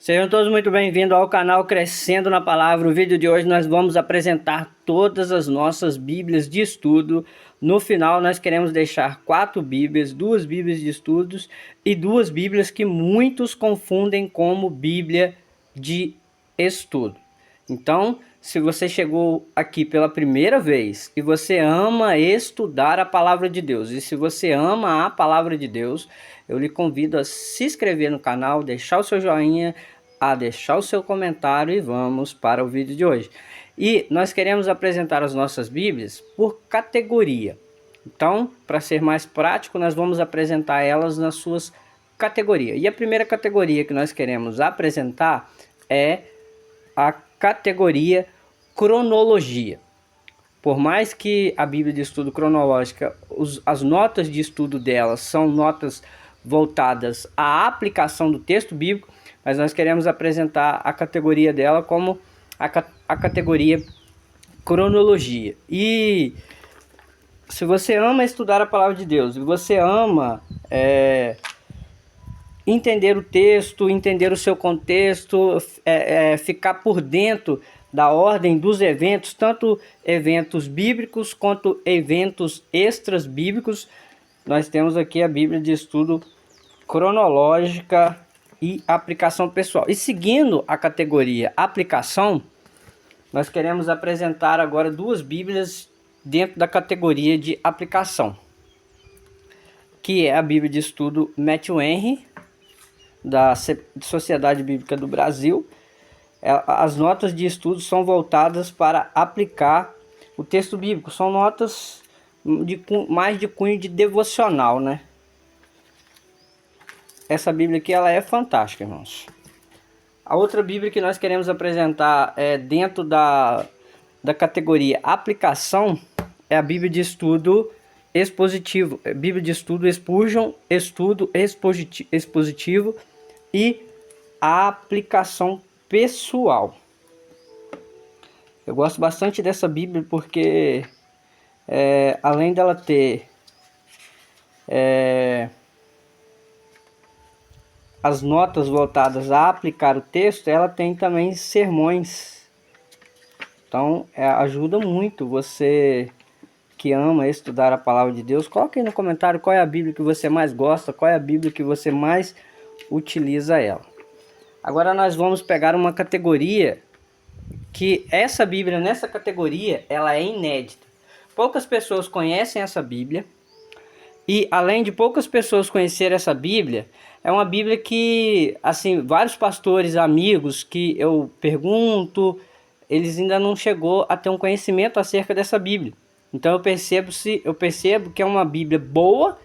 Sejam todos muito bem-vindos ao canal Crescendo na Palavra. O vídeo de hoje nós vamos apresentar todas as nossas Bíblias de estudo. No final nós queremos deixar 4 Bíblias, 2 Bíblias de estudos e 2 Bíblias que muitos confundem como Bíblia de estudo. Então, se você chegou aqui pela primeira vez e você ama estudar a Palavra de Deus, e se você ama a Palavra de Deus, eu lhe convido a se inscrever no canal, deixar o seu joinha, a deixar o seu comentário e vamos para o vídeo de hoje. E nós queremos apresentar as nossas Bíblias por categoria. Então, para ser mais prático, nós vamos apresentar elas nas suas categorias. E a primeira categoria que nós queremos apresentar é a categoria cronologia. Por mais que a Bíblia de estudo cronológica, as notas de estudo delas são notas voltadas à aplicação do texto bíblico, mas nós queremos apresentar a categoria dela como a categoria cronologia. E se você ama estudar a palavra de Deus, e você ama entender o texto, entender o seu contexto, ficar por dentro da ordem dos eventos, tanto eventos bíblicos quanto eventos extras bíblicos, nós temos aqui a Bíblia de estudo cronológica e aplicação pessoal. E seguindo a categoria aplicação, nós queremos apresentar agora 2 Bíblias dentro da categoria de aplicação, que é a Bíblia de estudo Matthew Henry, da Sociedade Bíblica do Brasil. As notas de estudo são voltadas para aplicar o texto bíblico. São notas mais de cunho de devocional, né? Essa Bíblia aqui ela é fantástica, irmãos. A outra Bíblia que nós queremos apresentar dentro da categoria aplicação é a Bíblia de estudo expositivo. Bíblia de estudo Spurgeon, estudo expositivo e a aplicação pessoal. Eu gosto bastante dessa Bíblia porque além dela ter as notas voltadas a aplicar o texto, ela tem também sermões. Então ajuda muito você que ama estudar a palavra de Deus. Coloque aí no comentário qual é a Bíblia que você mais gosta, qual é a Bíblia que você mais utiliza ela. Agora nós vamos pegar uma categoria que essa Bíblia, nessa categoria, ela é inédita. Poucas pessoas conhecem essa Bíblia. E além de poucas pessoas conhecerem essa Bíblia, é uma Bíblia que, assim, vários pastores, amigos que eu pergunto, eles ainda não chegou a ter um conhecimento acerca dessa Bíblia. Então eu percebo que é uma Bíblia boa,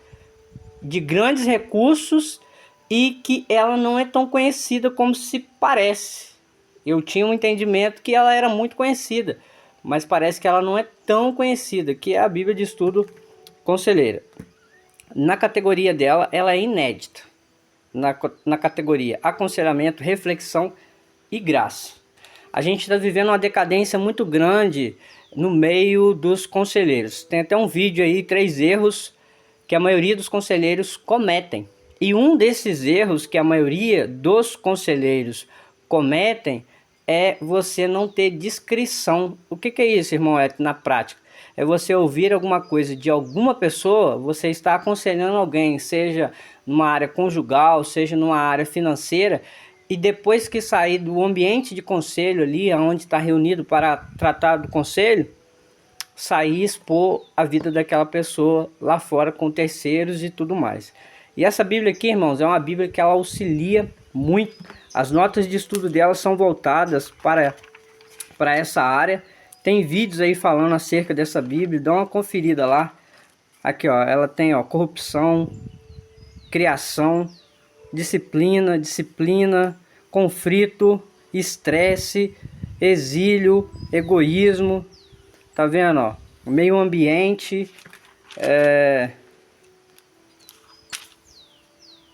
de grandes recursos e que ela não é tão conhecida como se parece. Eu tinha um entendimento que ela era muito conhecida, mas parece que ela não é tão conhecida, que é a Bíblia de Estudo Conselheira. Na categoria dela, ela é inédita. Na categoria aconselhamento, reflexão e graça. A gente está vivendo uma decadência muito grande no meio dos conselheiros. Tem até um vídeo aí, 3 erros que a maioria dos conselheiros cometem. E um desses erros que a maioria dos conselheiros cometem é você não ter discrição. O que é isso, irmão? Na prática, é você ouvir alguma coisa de alguma pessoa, você está aconselhando alguém, seja numa área conjugal, seja numa área financeira, e depois que sair do ambiente de conselho ali, onde está reunido para tratar do conselho, sair e expor a vida daquela pessoa lá fora com terceiros e tudo mais. E essa Bíblia aqui, irmãos, é uma Bíblia que ela auxilia muito. As notas de estudo dela são voltadas para essa área. Tem vídeos aí falando acerca dessa Bíblia, dá uma conferida lá. Aqui, ó, ela tem, ó, corrupção, criação, disciplina, conflito, estresse, exílio, egoísmo. Tá vendo, ó? Meio ambiente,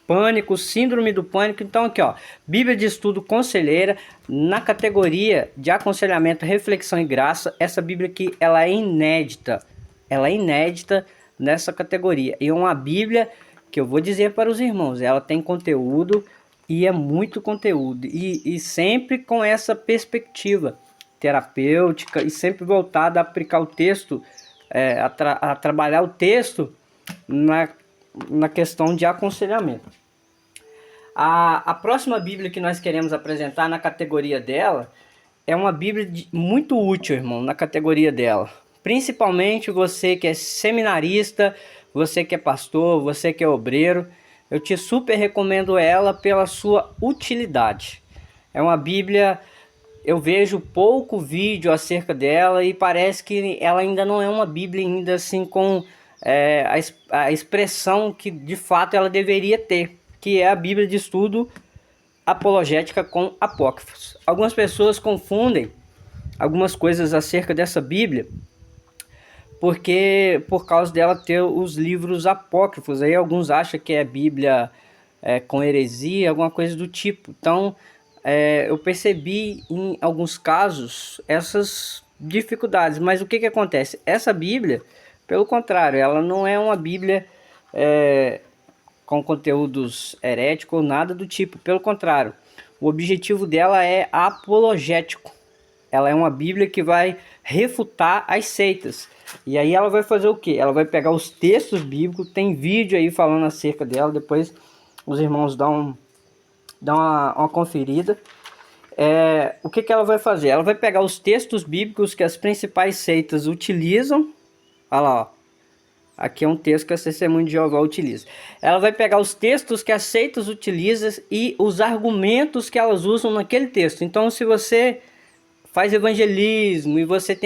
pânico, síndrome do pânico. Então aqui, ó, Bíblia de Estudo Conselheira, na categoria de aconselhamento, reflexão e graça. Essa Bíblia aqui, ela é inédita. Ela é inédita nessa categoria. E é uma Bíblia que eu vou dizer para os irmãos, ela tem conteúdo E é muito conteúdo, e sempre com essa perspectiva terapêutica e sempre voltada a aplicar o texto, a trabalhar o texto na questão de aconselhamento. A próxima Bíblia que nós queremos apresentar na categoria dela é uma Bíblia muito útil, irmão, na categoria dela. Principalmente você que é seminarista, você que é pastor, você que é obreiro. Eu te super recomendo ela pela sua utilidade. É uma Bíblia, eu vejo pouco vídeo acerca dela e parece que ela ainda não é uma Bíblia ainda assim com a expressão que de fato ela deveria ter, que é a Bíblia de estudo apologética com apócrifos. Algumas pessoas confundem algumas coisas acerca dessa Bíblia porque por causa dela ter os livros apócrifos, aí alguns acham que é Bíblia com heresia, alguma coisa do tipo. Então eu percebi em alguns casos essas dificuldades, mas o que acontece? Essa Bíblia, pelo contrário, ela não é uma Bíblia com conteúdos heréticos ou nada do tipo, pelo contrário, o objetivo dela é apologético. Ela é uma Bíblia que vai refutar as seitas. E aí ela vai fazer o que? Ela vai pegar os textos bíblicos, tem vídeo aí falando acerca dela, depois os irmãos dão uma conferida. O que ela vai fazer? Ela vai pegar os textos bíblicos que as principais seitas utilizam. Olha lá, ó. Aqui é um texto que a Testemunha de Jeová utiliza. Ela vai pegar os textos que as seitas utilizam e os argumentos que elas usam naquele texto. Então, se você faz evangelismo e você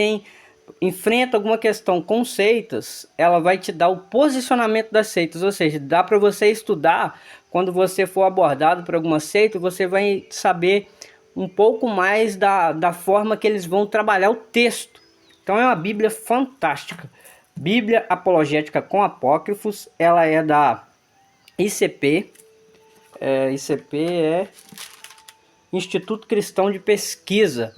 enfrenta alguma questão com seitas, ela vai te dar o posicionamento das seitas, ou seja, dá para você estudar. Quando você for abordado por alguma seita, você vai saber um pouco mais da forma que eles vão trabalhar o texto. Então é uma Bíblia fantástica. Bíblia Apologética com Apócrifos, ela é da ICP. ICP é Instituto Cristão de Pesquisa.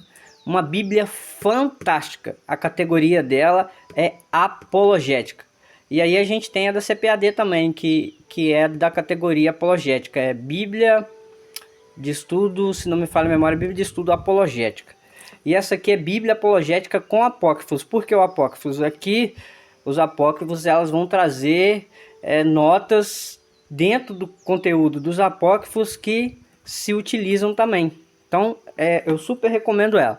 Uma Bíblia fantástica. A categoria dela é apologética. E aí a gente tem a da CPAD também, que é da categoria apologética. É Bíblia de Estudo, se não me falha a memória, Bíblia de Estudo Apologética. E essa aqui é Bíblia Apologética com Apócrifos. Por que o Apócrifos? Aqui, os Apócrifos, elas vão trazer notas dentro do conteúdo dos Apócrifos que se utilizam também. Então, eu super recomendo ela.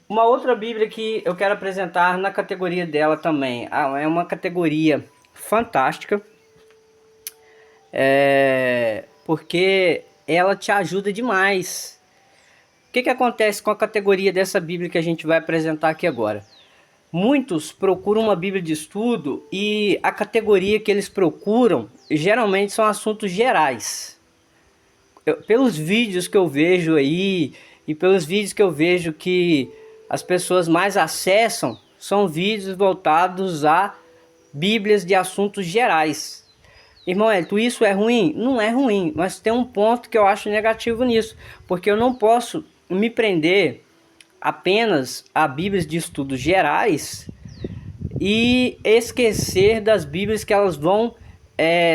Uma outra Bíblia que eu quero apresentar na categoria dela também. É uma categoria fantástica. Porque ela te ajuda demais. O que acontece com a categoria dessa Bíblia que a gente vai apresentar aqui agora? Muitos procuram uma Bíblia de estudo e a categoria que eles procuram geralmente são assuntos gerais. Pelos vídeos que eu vejo aí e pelos vídeos que eu vejo que as pessoas mais acessam, são vídeos voltados a Bíblias de assuntos gerais. Irmão Elton, isso é ruim? Não é ruim, mas tem um ponto que eu acho negativo nisso, porque eu não posso me prender apenas a Bíblias de estudos gerais e esquecer das Bíblias que elas vão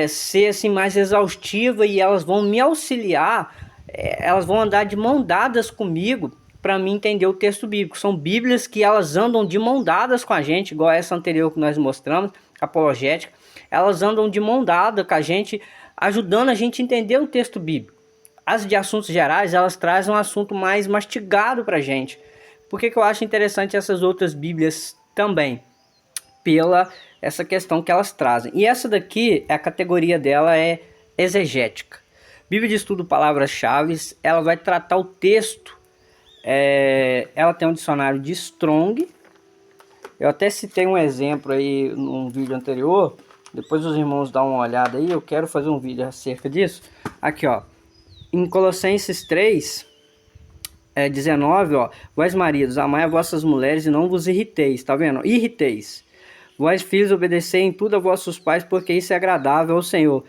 ser assim mais exaustivas e elas vão me auxiliar, elas vão andar de mão dadas comigo para mim entender o texto bíblico. São Bíblias que elas andam de mão dadas com a gente, igual essa anterior que nós mostramos, apologética. Elas andam de mão dada com a gente, ajudando a gente a entender o texto bíblico. As de assuntos gerais, elas trazem um assunto mais mastigado para a gente. Por que eu acho interessante essas outras Bíblias também? Pela essa questão que elas trazem. E essa daqui, a categoria dela é exegética. Bíblia de Estudo Palavras-Chave, ela vai tratar o texto. Ela tem um dicionário de Strong. Eu até citei um exemplo aí num vídeo anterior. Depois os irmãos dão uma olhada aí. Eu quero fazer um vídeo acerca disso. Aqui, ó. Em Colossenses 3, 19, ó. Vós maridos, amai as vossas mulheres e não vos irriteis. Tá vendo? Irriteis. Vós filhos, obedecei em tudo a vossos pais, porque isso é agradável ao Senhor.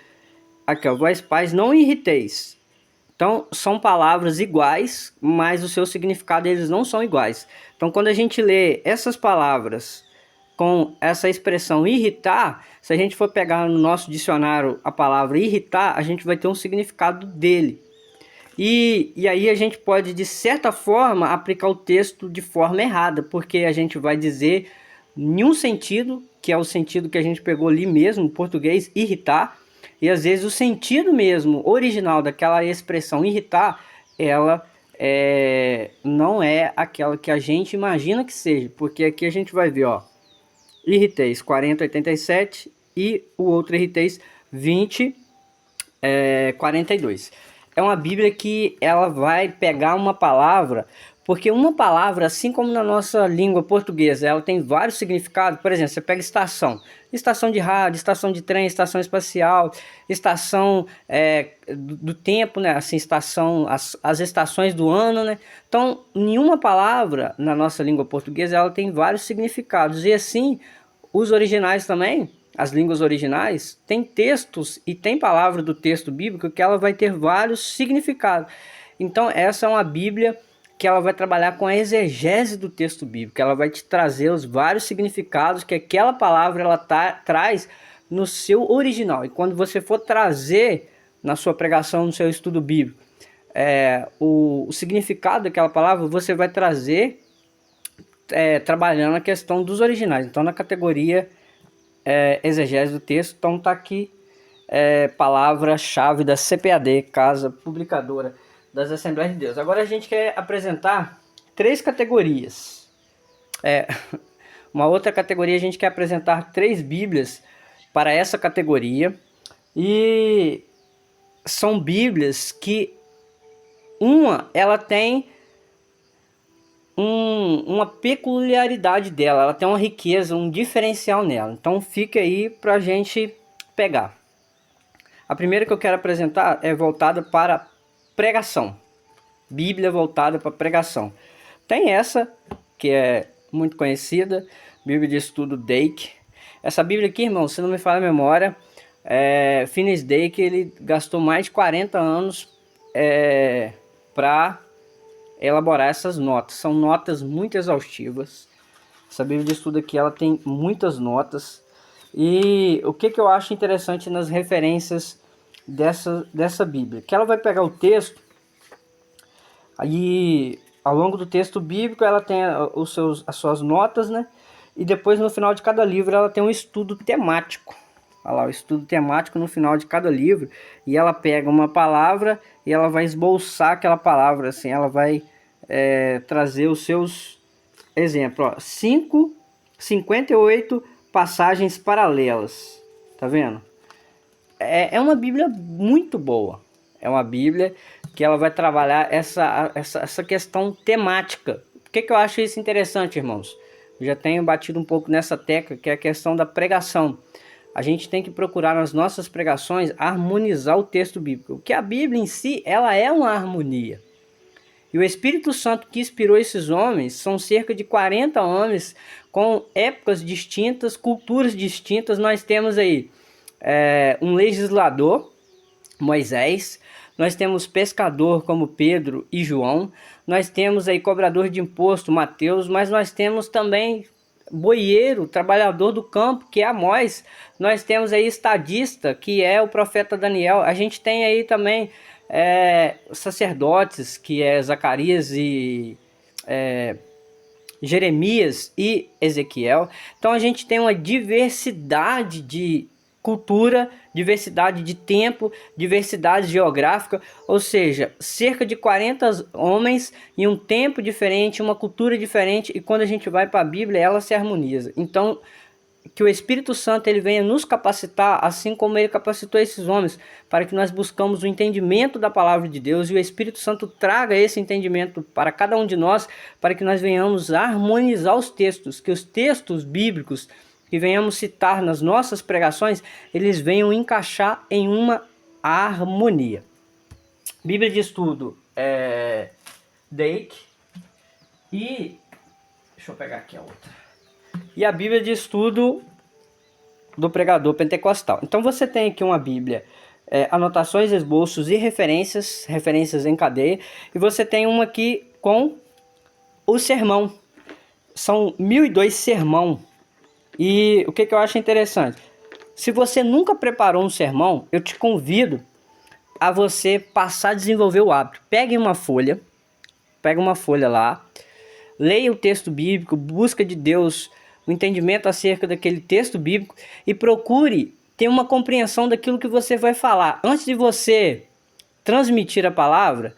Aqui, ó. Vós pais, não irriteis. Então, são palavras iguais, mas o seu significado eles não são iguais. Então, quando a gente lê essas palavras com essa expressão irritar, se a gente for pegar no nosso dicionário a palavra irritar, a gente vai ter um significado dele. E aí a gente pode, de certa forma, aplicar o texto de forma errada, porque a gente vai dizer em um sentido, que é o sentido que a gente pegou ali mesmo, em português, irritar, e às vezes o sentido mesmo, original daquela expressão irritar, ela não é aquela que a gente imagina que seja, porque aqui a gente vai ver, ó, irritez 4087 e o outro irritez 2042. É uma Bíblia que ela vai pegar uma palavra, porque uma palavra, assim como na nossa língua portuguesa, ela tem vários significados. Por exemplo, você pega estação, estação de rádio, estação de trem, estação espacial, estação do tempo, né? Assim, estação, as estações do ano, né? Então, nenhuma palavra na nossa língua portuguesa ela tem vários significados. E assim, os originais também, as línguas originais, tem textos e tem palavra do texto bíblico que ela vai ter vários significados. Então essa é uma Bíblia que ela vai trabalhar com a exegese do texto bíblico. Ela vai te trazer os vários significados que aquela palavra ela traz no seu original. E quando você for trazer na sua pregação, no seu estudo bíblico, o significado daquela palavra, você vai trazer trabalhando a questão dos originais. Então na categoria exegese do texto, então tá aqui palavra-chave da CPAD, Casa Publicadora das Assembleias de Deus. Agora a gente quer apresentar 3 categorias. Uma outra categoria a gente quer apresentar 3 Bíblias para essa categoria. E são Bíblias que ela tem uma peculiaridade dela, ela tem uma riqueza, um diferencial nela. Então fica aí para a gente pegar. A primeira que eu quero apresentar é voltada para pregação. Bíblia voltada para pregação. Tem essa, que é muito conhecida, Bíblia de Estudo Dake. Essa Bíblia aqui, irmão, se não me falha a memória, Finis Dake, ele gastou mais de 40 anos para elaborar essas notas. São notas muito exaustivas. Essa Bíblia de Estudo aqui, ela tem muitas notas. E o que eu acho interessante nas referências dessa Bíblia? Que ela vai pegar o texto, aí ao longo do texto bíblico ela tem as suas notas, né? E depois no final de cada livro ela tem um estudo temático. Olha lá, o estudo temático no final de cada livro. E ela pega uma palavra e ela vai esboçar aquela palavra, assim, ela vai trazer os seus exemplos. Ó, 58 passagens paralelas. Tá vendo? É uma Bíblia muito boa. É uma Bíblia que ela vai trabalhar essa questão temática. Por que eu acho isso interessante, irmãos? Eu já tenho batido um pouco nessa tecla, que é a questão da pregação. A gente tem que procurar nas nossas pregações harmonizar o texto bíblico. Porque a Bíblia em si, ela é uma harmonia. E o Espírito Santo que inspirou esses homens são cerca de 40 homens com épocas distintas, culturas distintas. Nós temos aí um legislador, Moisés. Nós temos pescador como Pedro e João. Nós temos aí cobrador de imposto, Mateus. Mas nós temos também boieiro, trabalhador do campo, que é Amós. Nós temos aí estadista, que é o profeta Daniel. A gente tem aí também sacerdotes, que é Zacarias e Jeremias e Ezequiel. Então a gente tem uma diversidade de cultura, diversidade de tempo, diversidade geográfica, ou seja, cerca de 40 homens em um tempo diferente, uma cultura diferente, e quando a gente vai para a Bíblia, ela se harmoniza. Então, que o Espírito Santo ele venha nos capacitar, assim como ele capacitou esses homens, para que nós buscamos o entendimento da palavra de Deus, e o Espírito Santo traga esse entendimento para cada um de nós, para que nós venhamos harmonizar os textos, que os textos bíblicos que venhamos citar nas nossas pregações, eles venham encaixar em uma harmonia. Bíblia de Estudo Dake, e deixa eu pegar aqui a outra. E a Bíblia de Estudo do Pregador Pentecostal. Então você tem aqui uma Bíblia, anotações, esboços e referências em cadeia. E você tem uma aqui com o sermão. São 1002 sermão. E o que eu acho interessante? Se você nunca preparou um sermão, eu te convido a você passar a desenvolver o hábito. Pega uma folha lá, leia o texto bíblico, busca de Deus o entendimento acerca daquele texto bíblico e procure ter uma compreensão daquilo que você vai falar. Antes de você transmitir a palavra,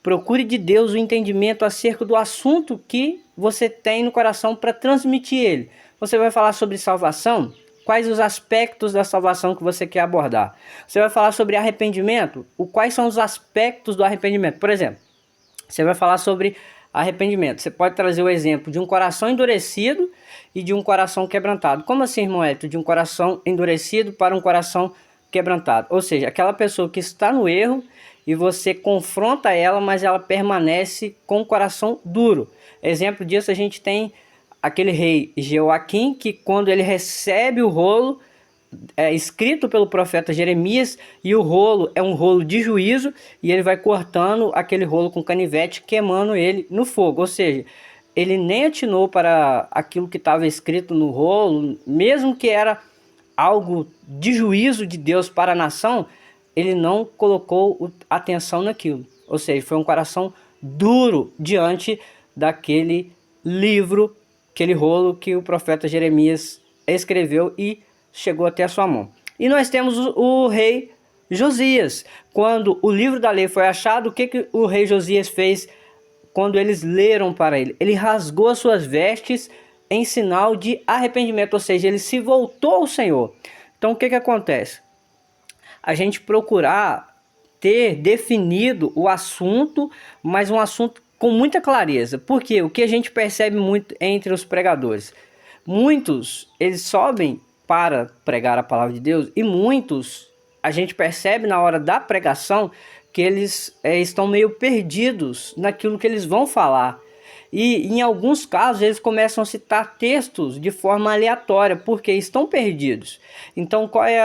procure de Deus o entendimento acerca do assunto que você tem no coração para transmitir ele. Você vai falar sobre salvação? Quais os aspectos da salvação que você quer abordar? Você vai falar sobre arrependimento? Quais são os aspectos do arrependimento? Por exemplo, você vai falar sobre arrependimento. Você pode trazer o exemplo de um coração endurecido e de um coração quebrantado. Como assim, irmão Hélio? De um coração endurecido para um coração quebrantado. Ou seja, aquela pessoa que está no erro e você confronta ela, mas ela permanece com o coração duro. Exemplo disso, a gente tem aquele rei Jeoaquim, que quando ele recebe o rolo escrito pelo profeta Jeremias, e o rolo é um rolo de juízo, e ele vai cortando aquele rolo com canivete, queimando ele no fogo. Ou seja, ele nem atinou para aquilo que estava escrito no rolo, mesmo que era algo de juízo de Deus para a nação, ele não colocou atenção naquilo. Ou seja, foi um coração duro diante daquele livro, aquele rolo que o profeta Jeremias escreveu e chegou até a sua mão. E nós temos o rei Josias. Quando o livro da lei foi achado, o que o rei Josias fez quando eles leram para ele? Ele rasgou as suas vestes em sinal de arrependimento, ou seja, ele se voltou ao Senhor. Então o que acontece? A gente procurar ter definido o assunto, mas um assunto com muita clareza. Porque o que a gente percebe muito entre os pregadores? Muitos, eles sobem para pregar a palavra de Deus, e muitos, a gente percebe na hora da pregação, que eles estão meio perdidos naquilo que eles vão falar. E em alguns casos eles começam a citar textos de forma aleatória, porque estão perdidos. Então qual é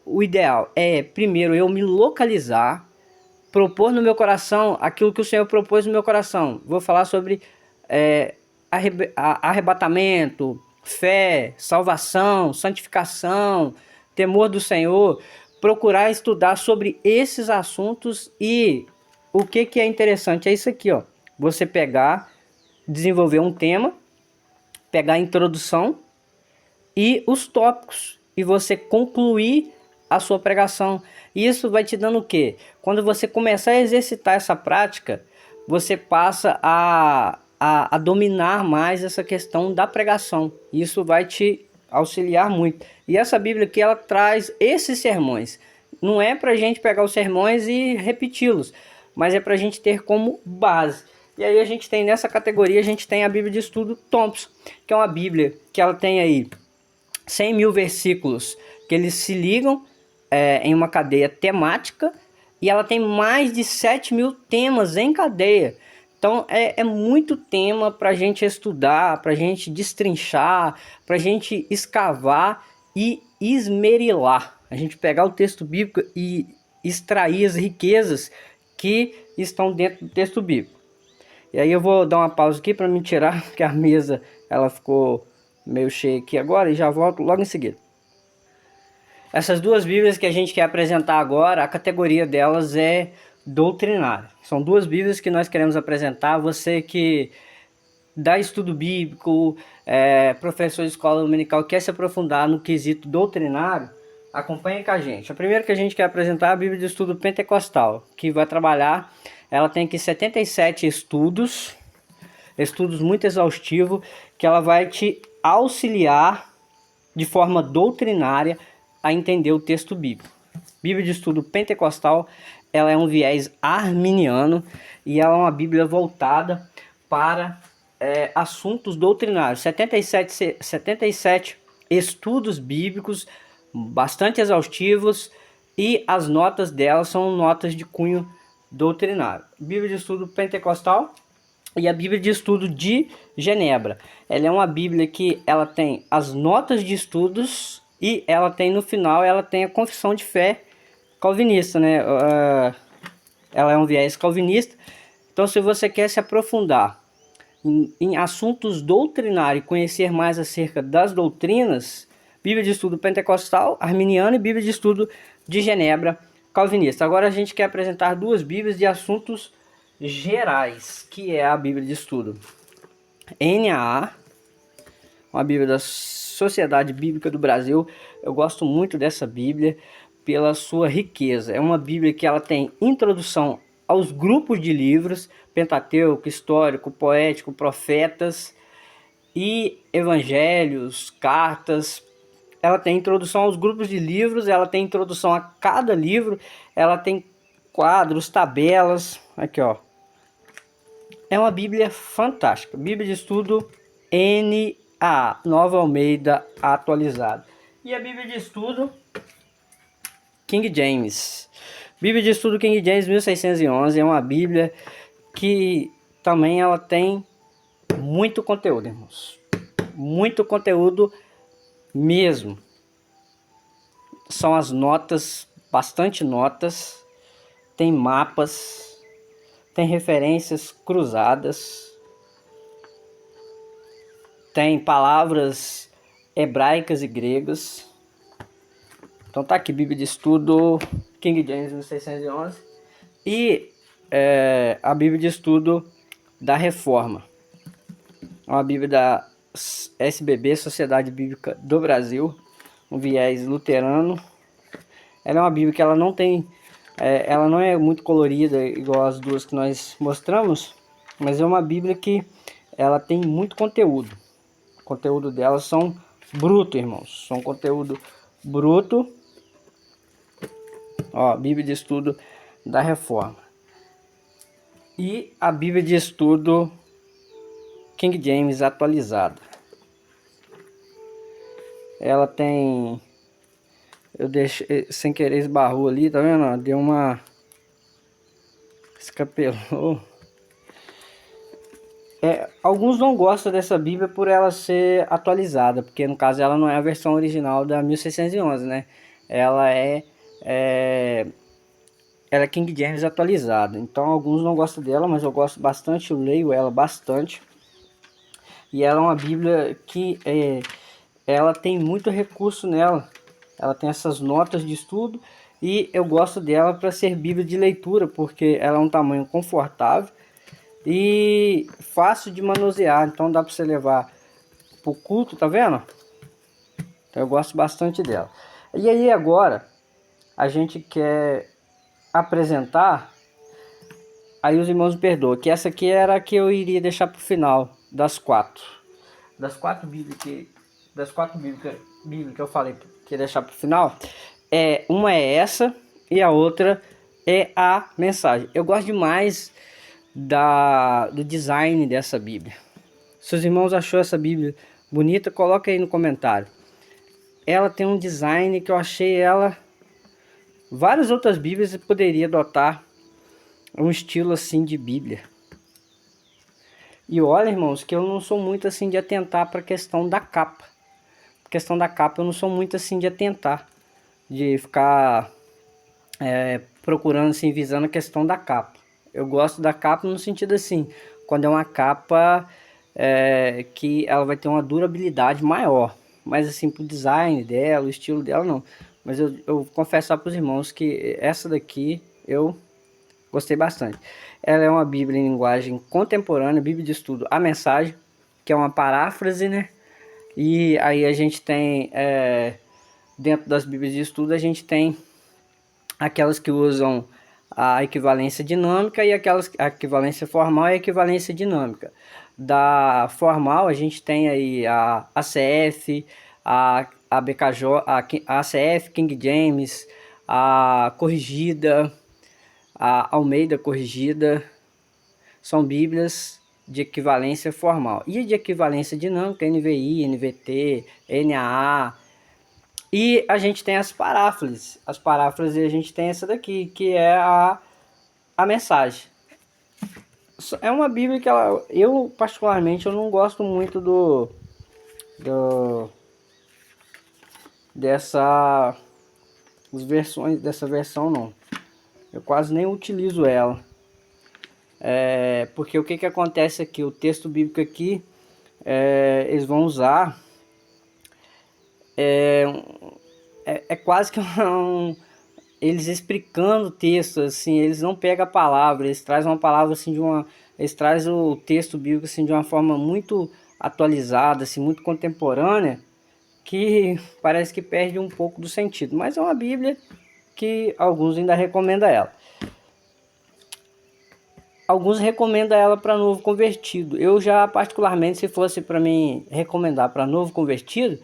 o ideal? Primeiro eu me localizar, propor no meu coração aquilo que o Senhor propôs no meu coração. Vou falar sobre arrebatamento, fé, salvação, santificação, temor do Senhor. Procurar estudar sobre esses assuntos. E o que é interessante é isso aqui, ó. Você pegar, desenvolver um tema, pegar a introdução e os tópicos, e você concluir a sua pregação. E isso vai te dando o quê? Quando você começar a exercitar essa prática, você passa a dominar mais essa questão da pregação. Isso vai te auxiliar muito. E essa Bíblia aqui, ela traz esses sermões. Não é para a gente pegar os sermões e repeti-los, mas é para a gente ter como base. E aí a gente tem nessa categoria, a gente tem a Bíblia de Estudo Thompson, que é uma Bíblia que ela tem aí 100 mil versículos, que eles se ligam em uma cadeia temática, e ela tem mais de 7 mil temas em cadeia. Então é muito tema para a gente estudar, para a gente destrinchar, para a gente escavar e esmerilar. A gente pegar o texto bíblico e extrair as riquezas que estão dentro do texto bíblico. E aí eu vou dar uma pausa aqui para me tirar, porque a mesa ela ficou meio cheia aqui agora, e já volto logo em seguida. Essas duas Bíblias que a gente quer apresentar agora, a categoria delas é doutrinária. São duas Bíblias que nós queremos apresentar. Você que dá estudo bíblico, professor de escola dominical, quer se aprofundar no quesito doutrinário, acompanhe com a gente. A primeira que a gente quer apresentar é a Bíblia de Estudo Pentecostal, que vai trabalhar, ela tem aqui 77 estudos muito exaustivos, que ela vai te auxiliar de forma doutrinária a entender o texto bíblico. Bíblia de Estudo Pentecostal, ela é um viés arminiano, e ela é uma Bíblia voltada para assuntos doutrinários. 77 estudos bíblicos bastante exaustivos, e as notas dela são notas de cunho doutrinário. Bíblia de Estudo Pentecostal e a Bíblia de Estudo de Genebra. Ela é uma Bíblia que ela tem as notas de estudos, e ela tem no final, ela tem a confissão de fé calvinista, né? Ela é um viés calvinista. Então, se você quer se aprofundar em assuntos doutrinários, conhecer mais acerca das doutrinas, Bíblia de Estudo Pentecostal, Arminiano e Bíblia de Estudo de Genebra calvinista. Agora a gente quer apresentar duas Bíblias de assuntos gerais, que é a Bíblia de Estudo NAA, uma Bíblia da Sociedade Bíblica do Brasil. Eu gosto muito dessa Bíblia pela sua riqueza. É uma Bíblia que ela tem introdução aos grupos de livros, Pentateuco, Histórico, Poético, Profetas e Evangelhos, Cartas. Ela tem introdução aos grupos de livros, ela tem introdução a cada livro, ela tem quadros, tabelas. Aqui, ó. É uma Bíblia fantástica. Bíblia de Estudo NAA, Nova Almeida Atualizada. E a Bíblia de Estudo King James. Bíblia de Estudo King James 1611 é uma Bíblia que também ela tem muito conteúdo, irmãos. Muito conteúdo mesmo. São as notas, bastante notas, tem mapas, tem referências cruzadas, tem palavras hebraicas e gregas. Então tá aqui, Bíblia de Estudo King James 1611 e a Bíblia de Estudo da Reforma. É uma Bíblia da SBB, Sociedade Bíblica do Brasil, um viés luterano. Ela é uma Bíblia que ela não tem, ela não é muito colorida igual as duas que nós mostramos, mas é uma Bíblia que ela tem muito conteúdo. O conteúdo dela são bruto, irmãos, são conteúdo bruto. Ó, Bíblia de Estudo da Reforma e a Bíblia de Estudo King James atualizada. Ela tem, eu deixei sem querer, esbarrou ali, tá vendo? Deu uma, escapelou. Alguns não gostam dessa Bíblia por ela ser atualizada, porque no caso ela não é a versão original da 1611, né? Ela é King James atualizada. Então alguns não gostam dela, mas eu gosto bastante, eu leio ela bastante. E ela é uma Bíblia que ela tem muito recurso nela. Ela tem essas notas de estudo e eu gosto dela para ser Bíblia de leitura, porque ela é um tamanho confortável e fácil de manusear. Então dá para você levar para o culto, tá vendo? Então eu gosto bastante dela. E aí agora a gente quer apresentar, aí os irmãos me perdoam, que essa aqui era a que eu iria deixar para o final das quatro. Das quatro Bíblias que eu falei que ia deixar para o final, uma é essa e a outra é a mensagem. Eu gosto demais do design dessa Bíblia. Se os irmãos achou essa Bíblia bonita, coloca aí no comentário. Ela tem um design que eu achei ela... Várias outras Bíblias poderia adotar um estilo assim de Bíblia. E olha, irmãos, que eu não sou muito assim de atentar para a questão da capa. A questão da capa eu não sou muito assim de atentar, de ficar procurando assim, visando a questão da capa. Eu gosto da capa no sentido assim, quando é uma capa que ela vai ter uma durabilidade maior. Mas assim, pro design dela, o estilo dela não. Mas eu vou confessar para os irmãos que essa daqui eu gostei bastante. Ela é uma Bíblia em linguagem contemporânea, Bíblia de Estudo, a Mensagem, que é uma paráfrase, né? E aí a gente tem, dentro das Bíblias de Estudo, a gente tem aquelas que usam a equivalência dinâmica e aquelas, a equivalência formal e a equivalência dinâmica. Da formal a gente tem aí a ACF, a BKJ, a ACF, King James, a corrigida, a Almeida corrigida. São Bíblias de equivalência formal. E de equivalência dinâmica, NVI, NVT, NAA. E a gente tem as paráfrases. As paráfrases a gente tem essa daqui, que é a mensagem. É uma Bíblia que eu particularmente eu não gosto muito dessa versão não. Eu quase nem utilizo ela. Porque o que acontece aqui? O texto bíblico aqui, eles vão usar quase que eles explicando o texto, assim, eles não pegam a palavra, eles trazem uma palavra assim eles trazem o texto bíblico assim de uma forma muito atualizada, assim, muito contemporânea, que parece que perde um pouco do sentido, mas é uma Bíblia que alguns ainda recomendam ela. Alguns recomendam ela para novo convertido. Eu já, particularmente, se fosse para mim recomendar para novo convertido,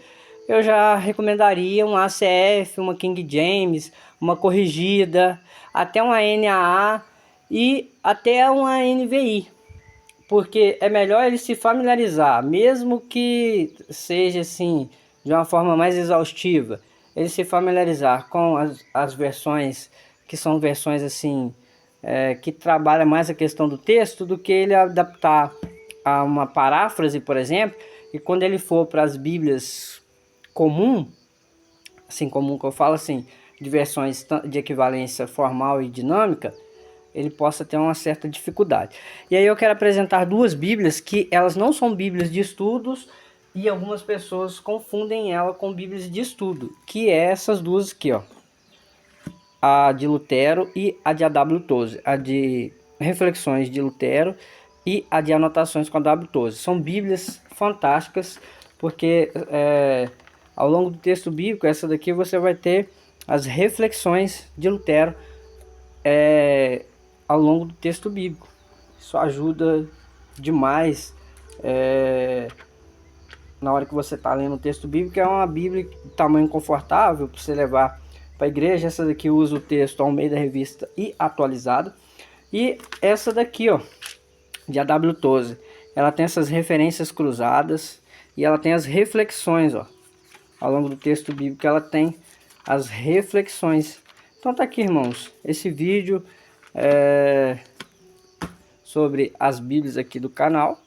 eu já recomendaria uma ACF, uma King James, uma corrigida, até uma NAA e até uma NVI. Porque é melhor ele se familiarizar, mesmo que seja assim, de uma forma mais exaustiva, ele se familiarizar com as versões que são versões assim, que trabalha mais a questão do texto, do que ele adaptar a uma paráfrase, por exemplo, e quando ele for para as Bíblias comum, assim, comum que eu falo assim, de versões de equivalência formal e dinâmica, ele possa ter uma certa dificuldade. E aí eu quero apresentar duas Bíblias que elas não são Bíblias de estudos e algumas pessoas confundem ela com Bíblias de estudo, que é essas duas aqui, ó. A de Lutero e a de A.W. Tozer, a de Reflexões de Lutero e a de Anotações com A.W. Tozer. São Bíblias fantásticas, porque ao longo do texto bíblico, essa daqui você vai ter as reflexões de Lutero ao longo do texto bíblico. Isso ajuda demais na hora que você está lendo o texto bíblico. É uma Bíblia de tamanho confortável para você levar para a igreja. Essa daqui usa o texto ao meio da revista e atualizado. E essa daqui, ó, de A.W. Tozer, ela tem essas referências cruzadas e ela tem as reflexões, ó, ao longo do texto bíblico. Ela tem as reflexões. Então tá aqui, irmãos, esse vídeo sobre as Bíblias aqui do canal.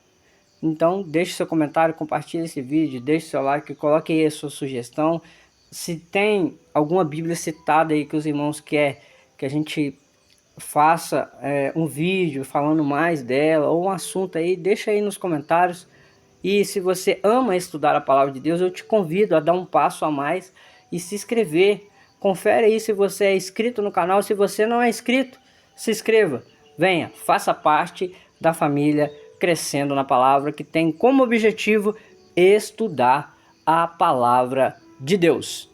Então deixe seu comentário, compartilhe esse vídeo, deixe seu like, coloque aí a sua sugestão. Se tem alguma Bíblia citada aí que os irmãos querem que a gente faça um vídeo falando mais dela, ou um assunto aí, deixa aí nos comentários. E se você ama estudar a palavra de Deus, eu te convido a dar um passo a mais e se inscrever. Confere aí se você é inscrito no canal. Se você não é inscrito, se inscreva. Venha, faça parte da família Crescendo na Palavra, que tem como objetivo estudar a palavra de Deus.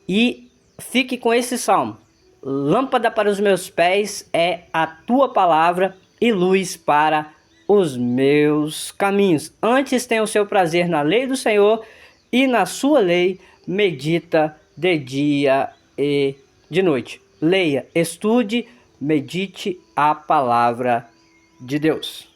E fique com esse salmo: lâmpada para os meus pés é a tua palavra e luz para os meus caminhos. Antes tem o seu prazer na lei do Senhor, e na sua lei medita de dia e de noite. Leia, estude, medite a palavra de Deus.